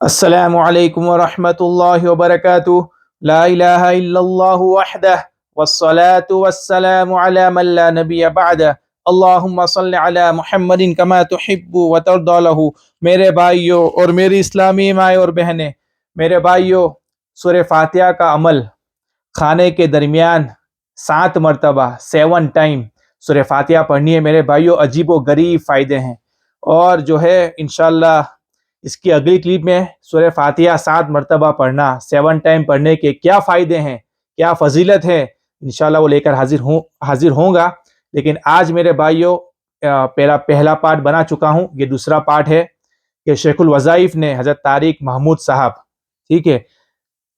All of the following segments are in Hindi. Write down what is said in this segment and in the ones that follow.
अस्सलामु अलैकुम वरहमतुल्लाहि वबरकातुह। ला इलाहा इल्लल्लाहु वहदह वस्सलातु वस्सलामु अला मन ला नबिय्य बअदह। अल्लाहुम्मा सल्लि अला मुहम्मदिन कमा तुहिब्बु व तर्दा लहू। मेरे भाइयों और मेरी इस्लामी माए और बहनें, मेरे भाइयों, सूरह फातिहा का अमल खाने के दरमियान 7 मरतबा 7 टाइम सूरह फातिहा पढ़नी है मेरे भाइयों। अजीबो गरीब फ़ायदे हैं। और जो है इंशाल्लाह इसकी अगली क्लिप में सूरह फातिहा 7 मरतबा पढ़ना, 7 टाइम पढ़ने के क्या फ़ायदे हैं, क्या फ़जीलत है, इंशाल्लाह वो लेकर हाजिर होऊंगा। लेकिन आज मेरे भाइयों पहला पार्ट बना चुका हूँ, ये दूसरा पार्ट है कि शेखुल वज़ाइफ ने हज़रत तारिक महमूद साहब, ठीक है,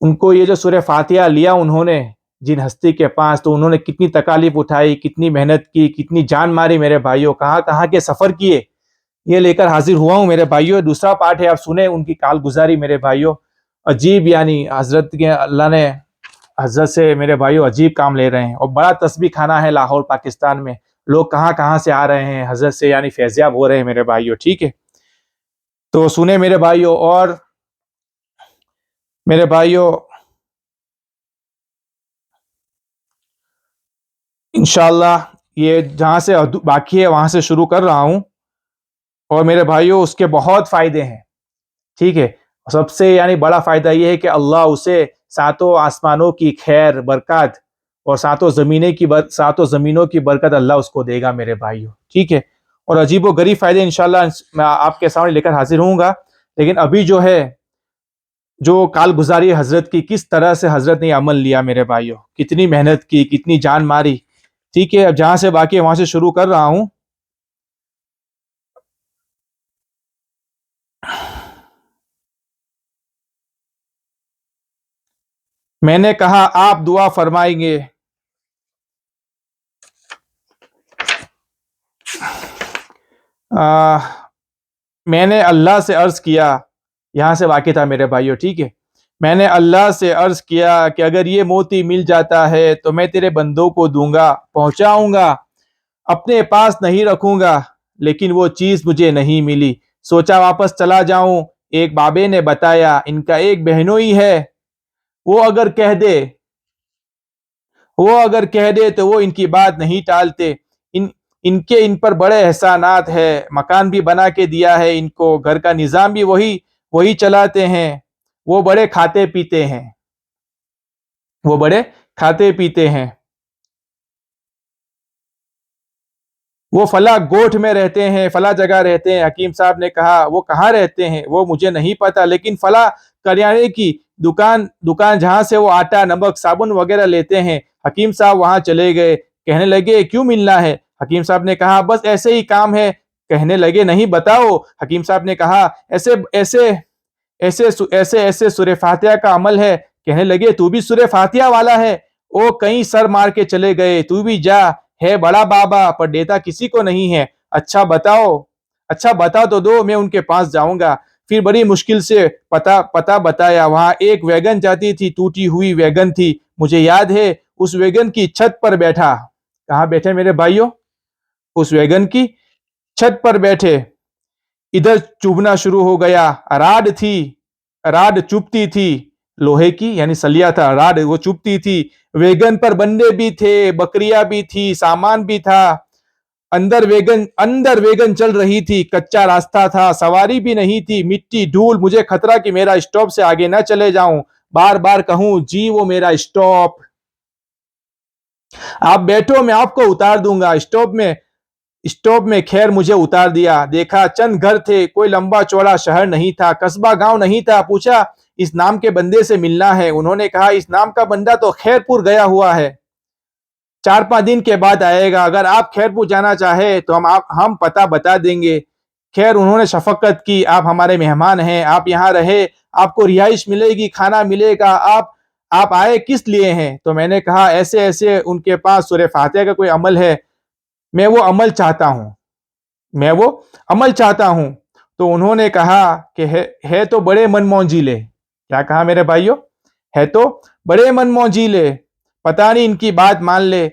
उनको ये जो सूरह फातिहा लिया उन्होंने जिन हस्ती के पास, तो उन्होंने कितनी तकालीफ उठाई, कितनी मेहनत की, कितनी जान मारी मेरे भाइयों, कहाँ कहाँ के सफ़र किए, ये लेकर हाजिर हुआ हूँ मेरे भाइयों। दूसरा पार्ट है, आप सुने उनकी कालगुजारी मेरे भाइयों। अजीब, यानी हजरत के अल्लाह ने हजरत से मेरे भाइयों अजीब काम ले रहे हैं। और बड़ा तस्बीह खाना है लाहौर पाकिस्तान में, लोग कहाँ कहाँ से आ रहे हैं हजरत से, यानी फैज़याब हो रहे हैं मेरे भाइयों। ठीक है, तो सुने मेरे भाइयों। और मेरे भाइयों इंशाल्लाह ये जहाँ से बाकी है वहां से शुरू कर रहा हूँ। और मेरे भाइयों उसके बहुत फायदे हैं। ठीक है, सबसे यानी बड़ा फायदा यह है कि अल्लाह उसे सातों आसमानों की खैर बरकत और सातों जमीनों की बरकत अल्लाह उसको देगा मेरे भाइयों। ठीक है, और अजीबो गरीब फायदे इंशाल्लाह मैं आपके सामने लेकर हाजिर होऊंगा। लेकिन अभी जो है, जो कालगुजारी हजरत की, किस तरह से हजरत ने अमल लिया मेरे भाइयों, कितनी मेहनत की, कितनी जान मारी। ठीक है, अब जहां से बाकी है वहां से शुरू कर रहा हूं। मैंने कहा आप दुआ फरमाएंगे। आ, मैंने अल्लाह से अर्ज किया, यहां से वाक़ई था मेरे भाइयों। ठीक है, मैंने अल्लाह से अर्ज किया कि अगर ये मोती मिल जाता है तो मैं तेरे बंदों को दूंगा, पहुंचाऊंगा, अपने पास नहीं रखूंगा। लेकिन वो चीज मुझे नहीं मिली। सोचा वापस चला जाऊं। एक बाबे ने बताया इनका एक बहनोई है, वो अगर कह दे तो वो इनकी बात नहीं टालते। इन इनके इन पर बड़े एहसानात है, मकान भी बना के दिया है इनको, घर का निजाम भी वही वही चलाते हैं। वो बड़े खाते पीते हैं, वो बड़े खाते पीते हैं। वो फला गोठ में रहते हैं, फला जगह रहते हैं। हकीम साहब ने कहा वो कहाँ रहते हैं, वो मुझे नहीं पता, लेकिन फला करियाने की दुकान दुकान जहां से वो आटा नमक साबुन वगैरह लेते हैं। हकीम साहब वहां चले गए। कहने लगे क्यों मिलना है। हकीम साहब ने कहा बस ऐसे ही काम है। कहने लगे नहीं बताओ। हकीम साहब ने कहा ऐसे ऐसे ऐसे ऐसे ऐसे सूरह फातिहा का अमल है। कहने लगे तू भी सूरह फातिहा वाला है। ओ कहीं सर मार के चले गए, तू भी जा, है बड़ा बाबा पर देता किसी को नहीं है। अच्छा बताओ तो दो, मैं उनके पास जाऊंगा। फिर बड़ी मुश्किल से पता पता बताया। वहां एक वैगन जाती थी, टूटी हुई वैगन थी। मुझे याद है उस वैगन की छत पर बैठा। कहाँ बैठे मेरे भाइयों, उस वैगन की छत पर बैठे। इधर चुभना शुरू हो गया। राड चुभती थी, लोहे की यानी सलिया था, राड वो चुभती थी। वैगन पर बंदे भी थे, बकरियां भी थी, सामान भी था। अंदर वेगन चल रही थी। कच्चा रास्ता था, सवारी भी नहीं थी, मिट्टी धूल। मुझे खतरा कि मेरा स्टॉप से आगे ना चले जाऊं। बार बार कहूं जी वो मेरा स्टॉप, आप बैठो मैं आपको उतार दूंगा। स्टॉप में खैर मुझे उतार दिया। देखा चंद घर थे, कोई लंबा चौड़ा शहर नहीं था, कस्बा गांव नहीं था। पूछा इस नाम के बंदे से मिलना है। उन्होंने कहा इस नाम का बंदा तो खैरपुर गया हुआ है, 4-5 दिन के बाद आएगा। अगर आप खैरपुर जाना चाहे तो हम पता बता देंगे। खैर उन्होंने शफकत की, आप हमारे मेहमान हैं, आप यहाँ रहे, आपको रिहाइश मिलेगी, खाना मिलेगा। आप आए किस लिए हैं। तो मैंने कहा ऐसे ऐसे उनके पास सूरह फातिहा का कोई अमल है, मैं वो अमल चाहता हूँ, मैं वो अमल चाहता हूँ। तो उन्होंने कहा कि है तो बड़े मनमौजीले। क्या कहा मेरे भाइयों, है तो बड़े मनमौजीले, पता नहीं इनकी बात मान ले,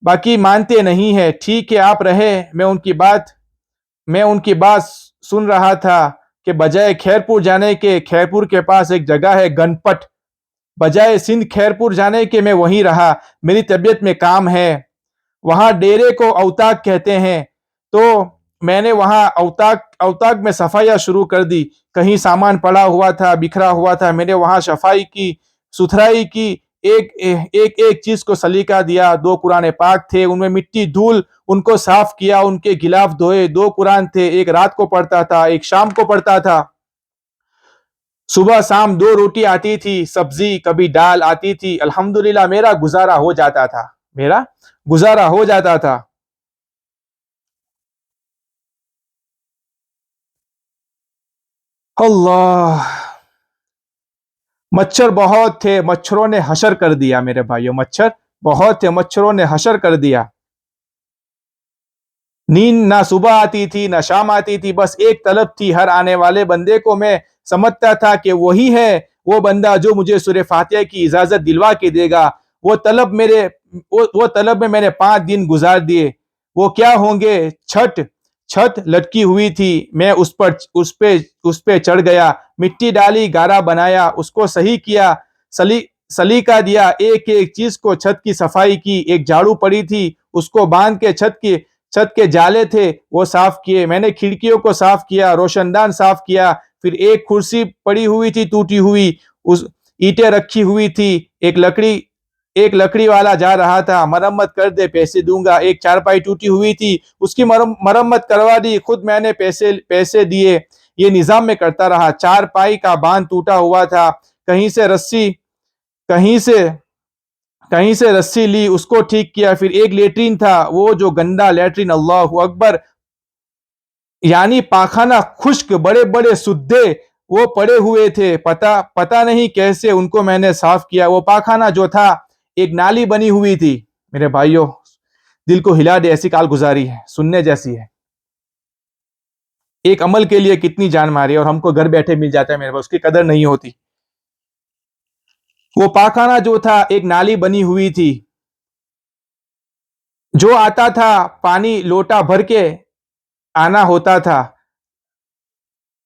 बाकी मानते नहीं है। ठीक है आप रहे, मैं उनकी बात सुन रहा था कि बजाय खैरपुर जाने के, खैरपुर के पास एक जगह है गनपट, बजाय सिंध खैरपुर जाने के मैं वहीं रहा। मेरी तबीयत में काम है। वहां डेरे को अवताक कहते हैं, तो मैंने वहां अवताक अवताक में सफाइयां शुरू कर दी। कहीं सामान पड़ा हुआ था, बिखरा हुआ था, मैंने वहां सफाई की, सुथराई की। एक एक एक चीज को सलीका दिया। 2 कुरान पाक थे, उनमें मिट्टी धूल, उनको साफ किया, उनके गिलाफ धोए। 2 कुरान थे, एक रात को पढ़ता था, एक शाम को पढ़ता था। सुबह शाम 2 रोटी आती थी, सब्जी कभी दाल आती थी। अल्हम्दुलिल्लाह मेरा गुजारा हो जाता था, मेरा गुजारा हो जाता था। अल्लाह, मच्छर बहुत थे, मच्छरों ने हशर कर दिया मेरे भाइयों, मच्छर बहुत थे, मच्छरों ने हशर कर दिया। नींद ना सुबह आती थी ना शाम आती थी, बस एक तलब थी हर आने वाले बंदे को। मैं समझता था कि वही है वो बंदा जो मुझे सूरह फातिहा की इजाजत दिलवा के देगा। वो तलब मेरे वो तलब में मैंने 5 दिन गुजार दिए। वो क्या होंगे? छत छत लटकी हुई थी, मैं उस पे चढ़ गया, मिट्टी डाली, गारा बनाया, उसको सही किया, सली सलीका दिया, एक एक चीज को, छत की सफाई की। एक झाड़ू पड़ी थी, उसको बांध के छत के जाले थे वो साफ किए। मैंने खिड़कियों को साफ किया, रोशनदान साफ किया। फिर एक कुर्सी पड़ी हुई थी टूटी हुई, उस ईंटें रखी हुई थी। एक लकड़ी वाला जा रहा था, मरम्मत कर दे पैसे दूंगा। एक चारपाई टूटी हुई थी, उसकी मरम्मत करवा दी, खुद मैंने पैसे पैसे दिए। ये निजाम में करता रहा। चारपाई का बांध टूटा हुआ था, कहीं से रस्सी कहीं से कहीं से रस्सी ली, उसको ठीक किया। फिर एक लेटरिन था, वो जो गंदा लेटरिन, अल्लाह अकबर, यानी पाखाना खुश्क, बड़े बड़े सुद्दे वो पड़े हुए थे। पता पता नहीं कैसे उनको मैंने साफ किया। वो पाखाना जो था, एक नाली बनी हुई थी। मेरे भाइयों, दिल को हिला दे ऐसी कालगुजारी है, सुनने जैसी है। एक अमल के लिए कितनी जान मारी, और हमको घर बैठे मिल जाता है मेरे पास, उसकी कदर नहीं होती। वो पाखाना जो था, एक नाली बनी हुई थी। जो आता था, पानी लोटा भर के आना होता था,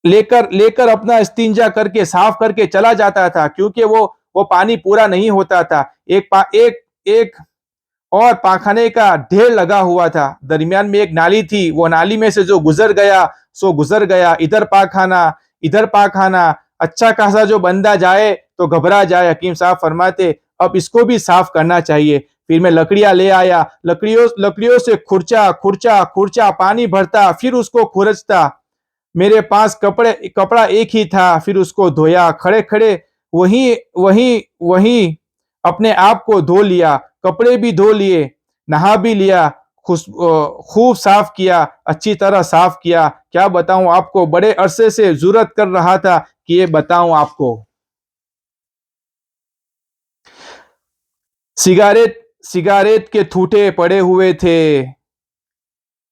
लेकर लेकर अपना इस्तिंजा करके साफ करके चला जाता था, क्योंकि वो पानी पूरा नहीं होता था। एक और पाखाने का ढेर लगा हुआ था, दरमियान में एक नाली थी। वो नाली में से जो गुजर गया सो गुजर गया। इधर पाखाना, अच्छा खासा जो बंदा जाए तो घबरा जाए। हकीम साहब फरमाते अब इसको भी साफ करना चाहिए। फिर मैं लकड़ियां ले आया, लकड़ियों से खुरचा खुरचा खुरचा पानी भरता, फिर उसको खुरचता। मेरे पास कपड़ा एक ही था, फिर उसको धोया, खड़े खड़े वही वही वही अपने आप को धो लिया, कपड़े भी धो लिए, नहा भी लिया, खूब साफ किया, अच्छी तरह साफ किया। क्या बताऊं आपको, बड़े अरसे से जरूरत कर रहा था कि ये बताऊं आपको। सिगारेट सिगारेट के ठूठे पड़े हुए थे,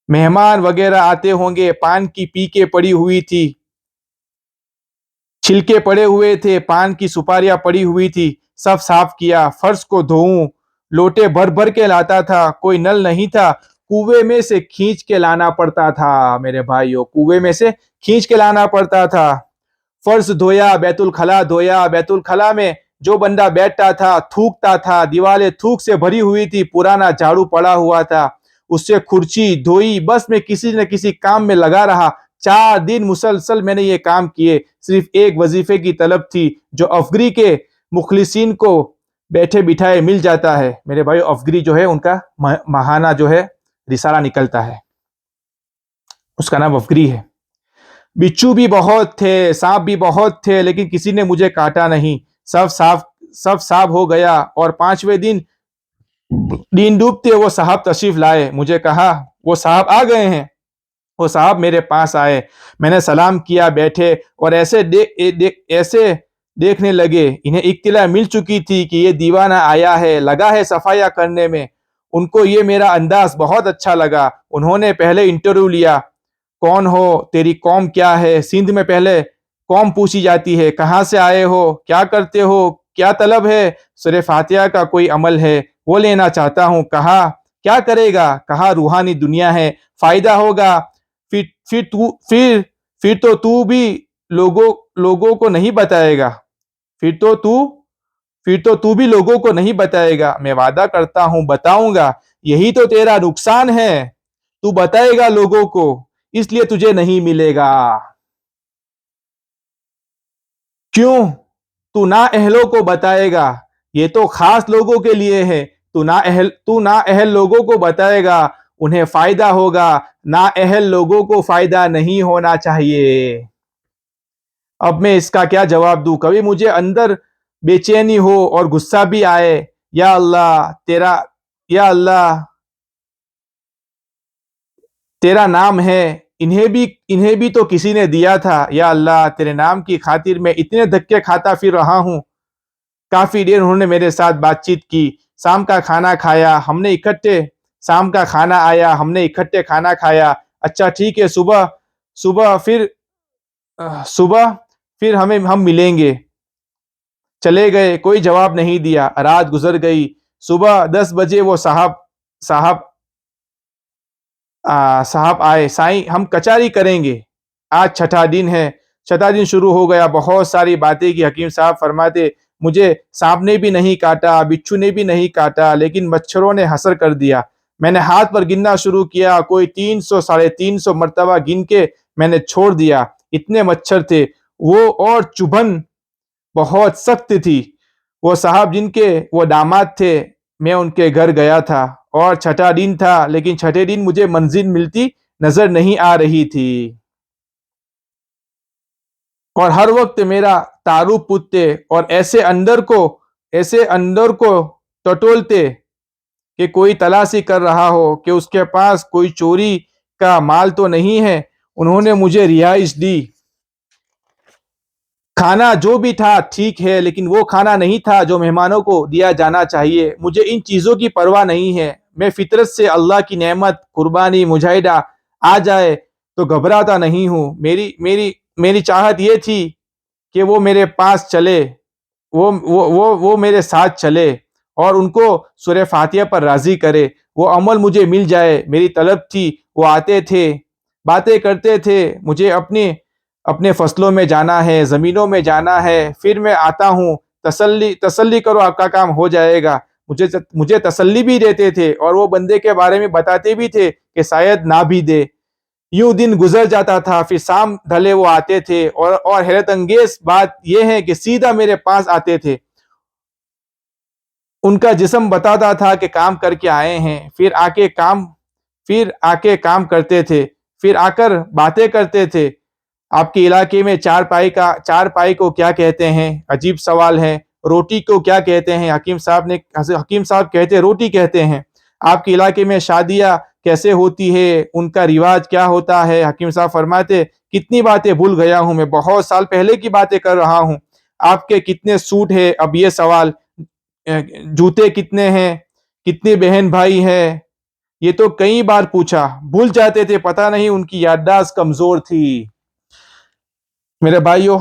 मेहमान वगैरह आते होंगे, पान की पीके पड़ी हुई थी, छिलके पड़े हुए थे, पान की सुपारियां पड़ी हुई थी, सब साफ किया। फर्श को धोऊं, लोटे भर भर के लाता था, कोई नल नहीं था, कुएं में से खींच के लाना पड़ता था। मेरे भाइयों, कुएं में से खींच के लाना पड़ता था। फर्श धोया, बैतुल खला धोया, बैतुल खला में जो बंदा बैठता था थूकता था, दीवारें थूक से भरी हुई थी, पुराना झाड़ू पड़ा हुआ था, उससे खुर्ची धोई। बस मैं किसी न किसी काम में लगा रहा। 4 दिन मुसलसल मैंने ये काम किए। सिर्फ एक वजीफे की तलब थी, जो अफगरी के मुखलिसीन को बैठे बिठाए मिल जाता है। मेरे भाई, अफगरी जो है उनका महाना जो है रिसाला निकलता है, उसका नाम अफगरी है। बिच्छू भी बहुत थे, सांप भी बहुत थे, लेकिन किसी ने मुझे काटा नहीं। सब साफ हो गया। और 5वें दिन दिन डूबते वो साहब तशरीफ लाए। मुझे कहा वो साहब आ गए हैं। वो साहब मेरे पास आए, मैंने सलाम किया, बैठे और ऐसे देखने लगे। इन्हें इत्तला मिल चुकी थी कि ये दीवाना आया है, लगा है सफाया करने में। उनको ये मेरा अंदाज बहुत अच्छा लगा। उन्होंने पहले इंटरव्यू लिया, कौन हो, तेरी कौम क्या है। सिंध में पहले कौम पूछी जाती है, कहाँ से आए हो, क्या करते हो, क्या तलब है। सूरह फातिहा का कोई अमल है वो लेना चाहता हूँ। कहा क्या करेगा, कहा रूहानी दुनिया है, फायदा होगा। फिर फिर तू फिर फिर तो तू भी लोगों को नहीं बताएगा, फिर तो तू भी लोगों को नहीं बताएगा। मैं वादा करता हूं बताऊंगा, यही तो तेरा नुकसान है। तू बताएगा लोगों को, इसलिए तुझे नहीं मिलेगा। क्यों? तू ना अहलों को बताएगा, ये तो खास लोगों के लिए है। तू ना अहल लोगों को बताएगा, उन्हें फायदा होगा। ना अहल लोगों को फायदा नहीं होना चाहिए। अब मैं इसका क्या जवाब दूं? कभी मुझे अंदर बेचैनी हो और गुस्सा भी आए। या अल्लाह तेरा या अल्लाह तेरा नाम है, इन्हें भी तो किसी ने दिया था। या अल्लाह तेरे नाम की खातिर मैं इतने धक्के खाता फिर रहा हूं। काफी देर उन्होंने मेरे साथ बातचीत की। शाम का खाना खाया हमने इकट्ठे शाम का खाना आया, हमने इकट्ठे खाना खाया। अच्छा ठीक है, सुबह फिर सुबह फिर हम मिलेंगे। चले गए, कोई जवाब नहीं दिया। रात गुजर गई। सुबह 10 बजे वो साहब साहब आए। साईं, हम कचारी करेंगे, आज छठा दिन है। छठा दिन शुरू हो गया, बहुत सारी बातें की। हकीम साहब फरमाते, मुझे सांप ने भी नहीं काटा, बिच्छू ने भी नहीं काटा, लेकिन मच्छरों ने हसर कर दिया। मैंने हाथ पर गिनना शुरू किया, कोई 300 350 मरतबा गिन के मैंने छोड़ दिया। इतने मच्छर थे वो, और चुभन बहुत सख्त थी। वो साहब जिनके वो दामाद थे, मैं उनके घर गया था, और छठा दिन था, लेकिन छठे दिन मुझे मंजिल मिलती नजर नहीं आ रही थी। और हर वक्त मेरा तारुफ पूछते, और ऐसे अंदर को टटोलते कि कोई तलाशी कर रहा हो, कि उसके पास कोई चोरी का माल तो नहीं है। उन्होंने मुझे रिहाइश दी। खाना जो भी था ठीक है, लेकिन वो खाना नहीं था जो मेहमानों को दिया जाना चाहिए। मुझे इन चीजों की परवाह नहीं है। मैं फितरत से अल्लाह की नेमत, कुर्बानी, मुजाहिदा आ जाए तो घबराता नहीं हूँ। मेरी चाहत ये थी कि वो मेरे पास चले, वो मेरे साथ चले, और उनको सूरह फातिहा पर राजी करे। वो अमल मुझे मिल जाए, मेरी तलब थी। वो आते थे, बातें करते थे, मुझे अपने अपने फसलों में जाना है, जमीनों में जाना है। फिर मैं आता हूँ, तसल्ली तसल्ली करो, आपका काम हो जाएगा। मुझे तसल्ली भी देते थे, और वो बंदे के बारे में बताते भी थे कि शायद ना भी दे। यूं दिन गुजर जाता था। फिर शाम ढले वो आते थे, और हैरत अंगेज बात यह है कि सीधा मेरे पास आते थे। उनका जिस्म बताता था कि काम करके आए हैं। फिर आके काम करते थे। फिर आकर बातें करते थे। आपके इलाके में चार पाई को क्या कहते हैं? अजीब सवाल है। रोटी को क्या कहते हैं? हकीम साहब कहते रोटी कहते हैं। आपके इलाके में शादियां कैसे होती है, उनका रिवाज क्या होता है? हकीम साहब फरमाते, कितनी बातें भूल गया हूं मैं, बहुत साल पहले की बातें कर रहा हूं। आपके कितने सूट है? अब ये सवाल। जूते कितने हैं? कितने बहन भाई हैं? ये तो कई बार पूछा, भूल जाते थे, पता नहीं उनकी याददाश्त कमजोर थी। मेरे भाइयों,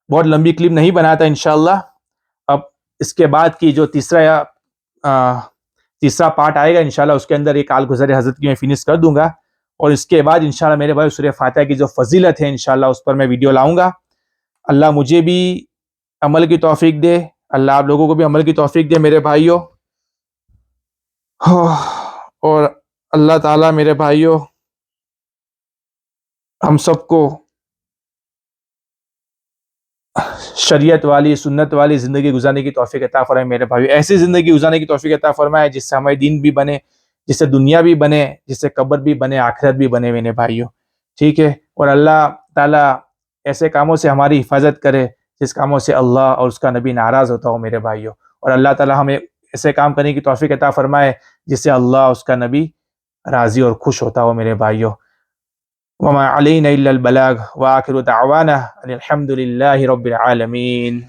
बहुत लंबी क्लिप नहीं बनाता इंशाल्लाह। अब इसके बाद की जो तीसरा पार्ट आएगा इंशाल्लाह, उसके अंदर एक आल गुज़र हज़रत की मैं फिनिश कर दूंगा। और इसके बाद इंशाल्लाह मेरे भाई सूरह फातिहा की जो फजीलत है इंशाल्लाह उस पर मैं वीडियो लाऊंगा। अल्लाह मुझे भी अमल की तौफीक दे, अल्लाह आप लोगों को भी अमल की तौफीक दे मेरे भाइयों। और अल्लाह ताला मेरे भाइयों हम सबको शरीयत वाली, सुन्नत वाली ज़िंदगी गुजारने की तौफीक अता फरमाए मेरे भाई। ऐसी ज़िंदगी गुजारने की तौफीक अता फरमाए जिससे हमारे दिन भी बने, जिससे दुनिया भी बने, जिससे कब्र भी बने, आखिरत भी बने मेरे भाइयों। ठीक है? और अल्लाह ताला ऐसे कामों से हमारी हिफाजत करे जिस कामों से अल्लाह और उसका नबी नाराज़ होता हो मेरे भाइयों। और अल्लाह ताला हमें ऐसे काम करने की तौफीक अता फरमाए जिससे अल्लाह, उसका नबी राज़ी और खुश होता हो मेरे भाइयों। वमा अलैना इल्लल बलाग व आखिरु दावाना अनिल हम्दुलिल्लाहि रब्बिल आलमीन।